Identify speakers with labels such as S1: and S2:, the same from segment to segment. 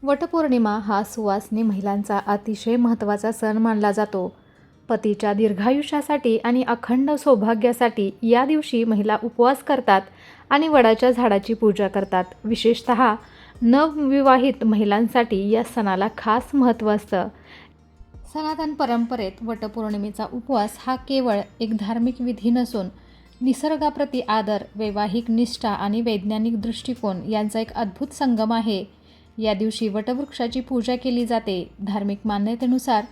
S1: वटपौर्णिमा हा सुवासिनी महिलांचा अतिशय महत्त्वाचा सण मानला जातो. पतीच्या दीर्घायुष्यासाठी आणि अखंड सौभाग्यासाठी या दिवशी महिला उपवास करतात आणि वडाच्या झाडाची पूजा करतात. विशेषतः नवविवाहित महिलांसाठी या सणाला खास महत्त्व असतं. सनातन परंपरेत वटपौर्णिमेचा उपवास हा केवळ एक धार्मिक विधी नसून निसर्गाप्रती आदर, वैवाहिक निष्ठा आणि वैज्ञानिक दृष्टिकोन यांचा एक अद्भुत संगम आहे. या दिवशी वटवृक्षाची पूजा केली जाते. धार्मिक मान्यतेनुसार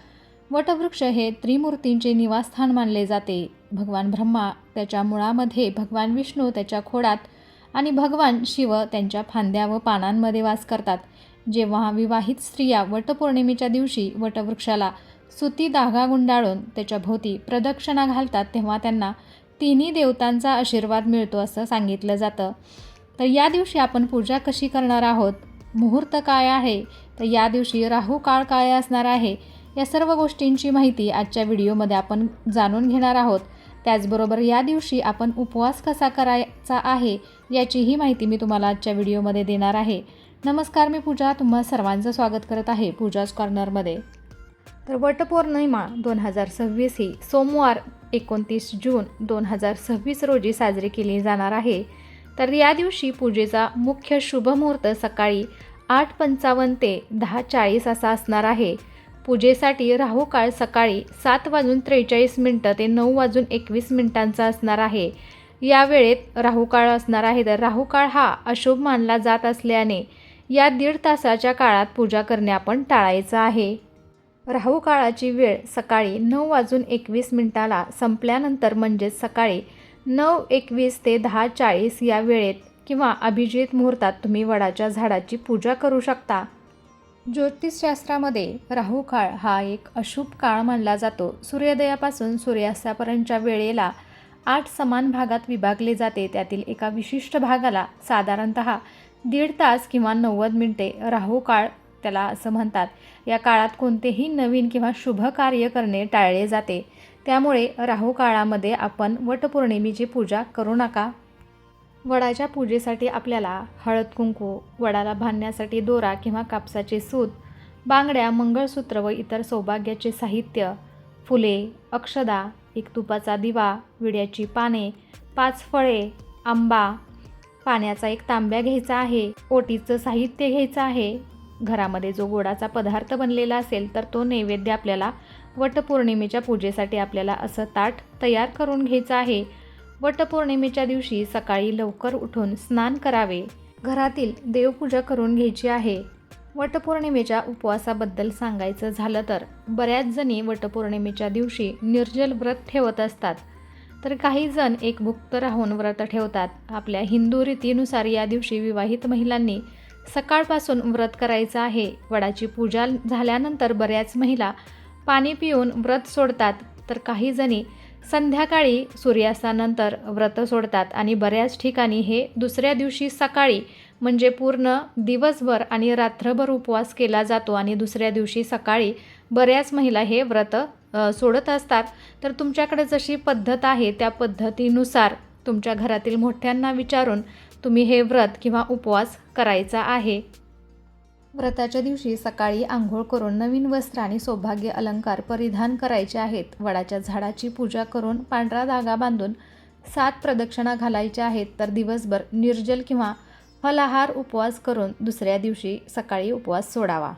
S1: वटवृक्ष हे त्रिमूर्तींचे निवासस्थान मानले जाते. भगवान ब्रह्मा त्याच्या मुळामध्ये, भगवान विष्णू त्याच्या खोडात आणि भगवान शिव त्यांच्या फांद्या व पानांमध्ये वास करतात. जेव्हा विवाहित स्त्रिया वटपौर्णिमेच्या दिवशी वटवृक्षाला सुती धागा गुंडाळून त्याच्या भोवती प्रदक्षिणा घालतात, तेव्हा त्यांना तिन्ही देवतांचा आशीर्वाद मिळतो असं सांगितलं जातं. तर या दिवशी आपण पूजा कशी करणार आहोत, मुहूर्त काय आहे, तर या दिवशी राहू काळ काय असणार आहे, या सर्व गोष्टींची माहिती आजच्या व्हिडिओमध्ये आपण जाणून घेणार आहोत. त्याचबरोबर या दिवशी आपण उपवास कसा करायचा आहे याचीही माहिती मी तुम्हाला आजच्या व्हिडिओमध्ये देणार आहे. नमस्कार, मी पूजा तुम्हा सर्वांचं स्वागत करत आहे पूजाज कॉर्नरमध्ये. तर वटपौर्णिमा 2026 ही सोमवार 29 जून 2026 रोजी साजरी केली जाणार आहे. तर या दिवशी पूजेचा मुख्य शुभ मुहूर्त सकाळी 8:55 ते 10:40 असा असणार आहे. पूजेसाठी राहू काळ सकाळी 7:43 ते 9:21 असणार आहे. या वेळेत राहू काळ असणार आहे. तर राहू काळ हा अशुभ मानला जात असल्याने या 1.5 तासाच्या काळात पूजा करणे आपण टाळायचं आहे. राहू काळाची वेळ सकाळी 9:21 संपल्यानंतर म्हणजेच सकाळी 9:21 ते 10:40 या वेळेत किंवा अभिजित मुहूर्तात तुम्ही वडाच्या झाडाची पूजा करू शकता. ज्योतिषशास्त्रामध्ये राहू काळ हा एक अशुभ काळ मानला जातो. सूर्योदयापासून सूर्यास्तापर्यंतच्या वेळेला 8 समान भागात विभागले जाते. त्यातील एका विशिष्ट भागाला साधारणतः 1.5 तास किंवा 90 मिनिटे राहू काळ त्याला असं म्हणतात. या काळात कोणतेही नवीन किंवा शुभ कार्य करणे टाळले जाते. त्यामुळे राहू काळामध्ये आपण वटपौर्णिमेची पूजा करू नका. वडाच्या पूजेसाठी आपल्याला हळद कुंकू, वडाला बांधण्यासाठी दोरा किंवा कापसाचे सूत, बांगड्या, मंगळसूत्र व इतर सौभाग्याचे साहित्य, फुले, अक्षदा, एक तुपाचा दिवा, विड्याची पाने, 5 फळे, आंबा, पाण्याचा एक तांब्या घ्यायचा आहे, ओटीचं साहित्य घ्यायचं आहे. घरामध्ये जो गोडाचा पदार्थ बनलेला असेल तर तो नैवेद्य आपल्याला वटपौर्णिमेच्या पूजेसाठी आपल्याला असं ताट तयार करून घ्यायचं आहे. वटपौर्णिमेच्या दिवशी सकाळी लवकर उठून स्नान करावे. घरातील देवपूजा करून घ्यायची आहे. वटपौर्णिमेच्या उपवासाबद्दल सांगायचं झालं तर बऱ्याच जणी वटपौर्णिमेच्या दिवशी निर्जल व्रत ठेवत असतात. तर काही जण एकभुक्त राहून व्रत ठेवतात. आपल्या हिंदू रीतीनुसार या दिवशी विवाहित महिलांनी सकाळपासून व्रत करायचं आहे. वडाची पूजा झाल्यानंतर बऱ्याच महिला पाणी पिऊन व्रत सोडतात. तर काही जणी संध्याकाळी सूर्यास्तानंतर व्रत सोडतात आणि बऱ्याच ठिकाणी हे दुसऱ्या दिवशी सकाळी म्हणजे पूर्ण दिवसभर आणि रात्रभर उपवास केला जातो आणि दुसऱ्या दिवशी सकाळी बऱ्याच महिला हे व्रत सोडत असतात. तर तुमच्याकडे जशी पद्धत आहे त्या पद्धतीनुसार तुमच्या घरातील मोठ्यांना विचारून तुम्ही हे व्रत किंवा उपवास करायचा आहे. व्रताच्या दिवशी सकाळी आंघोळ करून नवीन वस्त्र आणि सौभाग्य अलंकार परिधान करायचे आहेत. वडाच्या झाडाची पूजा करून पांढरा धागा बांधून 7 प्रदक्षिणा घालायच्या आहेत. तर दिवसभर निर्जल किंवा फलाहार उपवास करून दुसऱ्या दिवशी सकाळी उपवास सोडावा.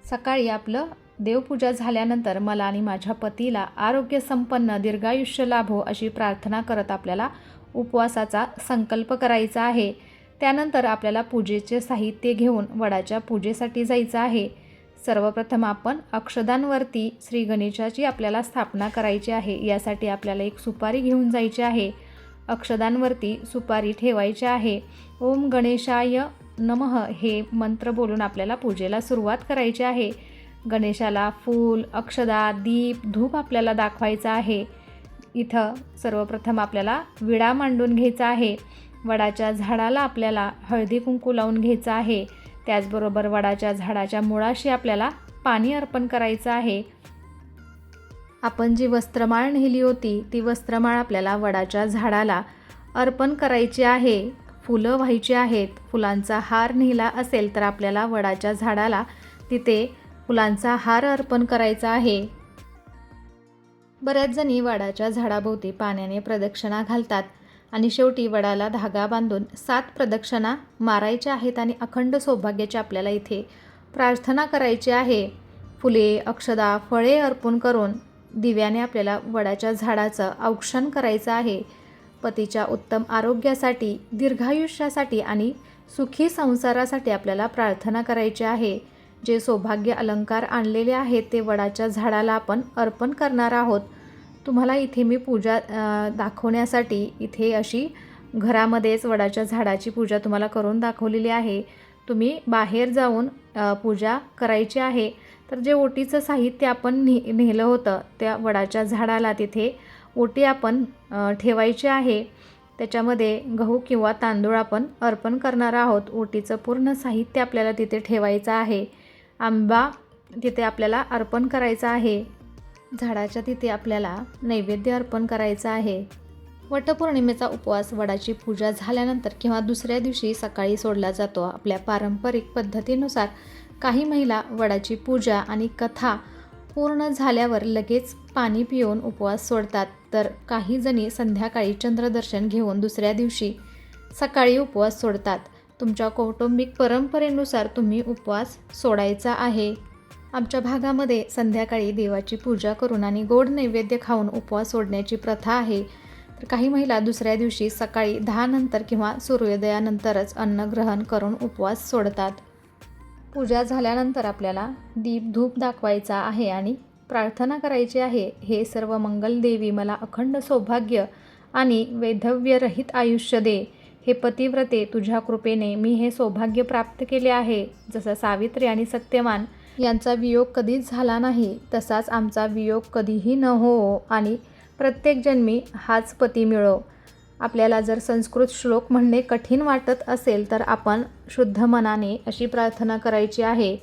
S1: सकाळी आपलं देवपूजा झाल्यानंतर मला आणि माझ्या पतीला आरोग्य संपन्न दीर्घायुष्य लाभो अशी प्रार्थना करत आपल्याला उपवासाचा संकल्प करायचा आहे. त्यानंतर आपल्याला पूजेचे साहित्य घेऊन वडाच्या पूजेसाठी जायचं आहे. सर्वप्रथम आपण अक्षदांवरती श्री गणेशाची आपल्याला स्थापना करायची आहे. यासाठी आपल्याला एक सुपारी घेऊन जायची आहे. अक्षदांवरती सुपारी ठेवायची आहे. ओम गणेशाय नमः हे मंत्र बोलून आपल्याला पूजेला सुरुवात करायची आहे. गणेशाला फूल, अक्षदा, दीप, धूप आपल्याला दाखवायचा आहे. इथं सर्वप्रथम आपल्याला विडा मांडून घ्यायचा आहे. वडाच्या झाडाला आपल्याला हळदी कुंकू लावून घ्यायचं आहे. त्याचबरोबर वडाच्या झाडाच्या मुळाशी आपल्याला पाणी अर्पण करायचं आहे. आपण जी वस्त्रमाळ नेली होती ती वस्त्रमाळ आपल्याला वडाच्या झाडाला अर्पण करायची आहे. फुलं व्हायची आहेत, फुलांचा हार नेला असेल तर आपल्याला वडाच्या झाडाला तिथे फुलांचा हार अर्पण करायचा आहे. बऱ्याच जणी वडाच्या झाडाभोवती पाण्याने प्रदक्षिणा घालतात आणि शेवटी वडाला धागा बांधून 7 प्रदक्षिणा मारायच्या आहेत आणि अखंड सौभाग्याची आपल्याला इथे प्रार्थना करायची आहे. फुले, अक्षदा, फळे अर्पण करून दिव्याने आपल्याला वडाच्या झाडाचं औक्षण करायचं आहे. पतीच्या उत्तम आरोग्यासाठी, दीर्घायुष्यासाठी आणि सुखी संसारासाठी आपल्याला प्रार्थना करायची आहे. जे सौभाग्य अलंकार आणलेले आहेत ते वडाच्या झाडाला आपण अर्पण करणार आहोत. तुम्हाला इथे मी पूजा दाखवण्यासाठी इथे अशी घरामध्येच वडाच्या झाडाची पूजा तुम्हाला करून दाखवलेली आहे. तुम्ही बाहेर जाऊन पूजा करायची आहे. तर जे ओटीचं साहित्य आपण नेलं होतं त्या वडाच्या झाडाला तिथे ओटी आपण ठेवायची आहे. त्याच्यामध्ये गहू किंवा तांदूळ आपण अर्पण करणार आहोत. ओटीचं पूर्ण साहित्य आपल्याला तिथे ठेवायचं आहे. आंबा तिथे आपल्याला अर्पण करायचा आहे. झाडाच्या तिथे आपल्याला नैवेद्य अर्पण करायचा आहे. वटपौर्णिमेचा उपवास वडाची पूजा झाल्यानंतर किंवा दुसऱ्या दिवशी सकाळी सोडला जातो. आपल्या पारंपरिक पद्धतीनुसार काही महिला वडाची पूजा आणि कथा पूर्ण झाल्यावर लगेच पाणी पिऊन उपवास सोडतात, तर काही जणी संध्याकाळी चंद्रदर्शन घेऊन दुसऱ्या दिवशी सकाळी उपवास सोडतात. तुमच्या कौटुंबिक परंपरेनुसार तुम्ही उपवास सोडायचा आहे. आमच्या भागामध्ये संध्याकाळी देवाची पूजा करून आणि गोड नैवेद्य खाऊन उपवास सोडण्याची प्रथा आहे. तर काही महिला दुसऱ्या दिवशी सकाळी 10 नंतर किंवा सूर्योदयानंतरच अन्न ग्रहण करून उपवास सोडतात. पूजा झाल्यानंतर आपल्याला दीप धूप दाखवायचा आहे आणि प्रार्थना करायची आहे. हे सर्व मंगल देवी मला अखंड सौभाग्य आणि वैधव्यरहित आयुष्य दे. हे पतिव्रते तुझ्या कृपेने मी हे सौभाग्य प्राप्त केले आहे. जसं सावित्री आणि सत्यवान यांचा वियोग कधीच झाला नाही, तसाच आमचा वियोग कधीही न हो आणि प्रत्येक जन्मी हाच पती मिळो. आपल्याला जर संस्कृत श्लोक म्हणणे कठीण वाटत असेल तर आपण शुद्ध मनाने अशी प्रार्थना करायची आहे.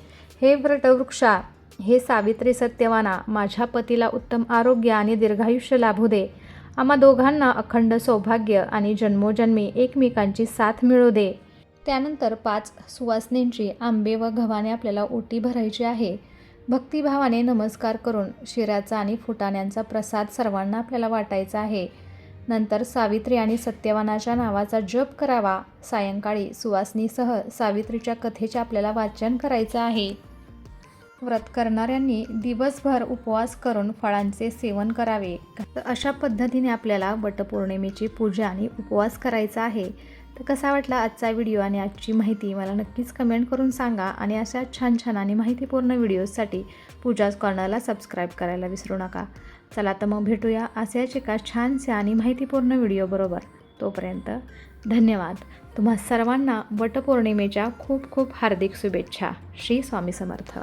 S1: हे व्रतवृक्षा, हे सावित्री सत्यवाना, माझ्या पतीला उत्तम आरोग्य आणि दीर्घायुष्य लाभू दे. आम्हा दोघांना अखंड सौभाग्य आणि जन्मोजन्मी एकमेकांची साथ मिळू दे. त्यानंतर 5 सुवासिनींची आंबे व गव्हाने आपल्याला ओटी भरायची आहे. भक्तिभावाने नमस्कार करून शिऱ्याचा आणि फुटाण्यांचा प्रसाद सर्वांना आपल्याला वाटायचा आहे. नंतर सावित्री आणि सत्यवानाच्या नावाचा जप करावा. सायंकाळी सुवासिनीसह सावित्रीच्या कथेचे आपल्याला वाचन करायचं आहे. व्रत करणाऱ्यांनी दिवसभर उपवास करून फळांचे सेवन करावे. तर अशा पद्धतीने आपल्याला वटपौर्णिमेची पूजा आणि उपवास करायचा आहे. तर कसा वाटला आजचा व्हिडिओ आणि आजची माहिती मला नक्कीच कमेंट करून सांगा आणि अशा छान छान आणि माहितीपूर्ण व्हिडिओजसाठी पूजाज कॉर्नरला सबस्क्राईब करायला विसरू नका. चला तर मग भेटूया अशाच एका छानशा आणि माहितीपूर्ण व्हिडिओबरोबर. तोपर्यंत धन्यवाद. तुम्हा सर्वांना वटपौर्णिमेच्या खूप खूप हार्दिक शुभेच्छा. श्री स्वामी समर्थ.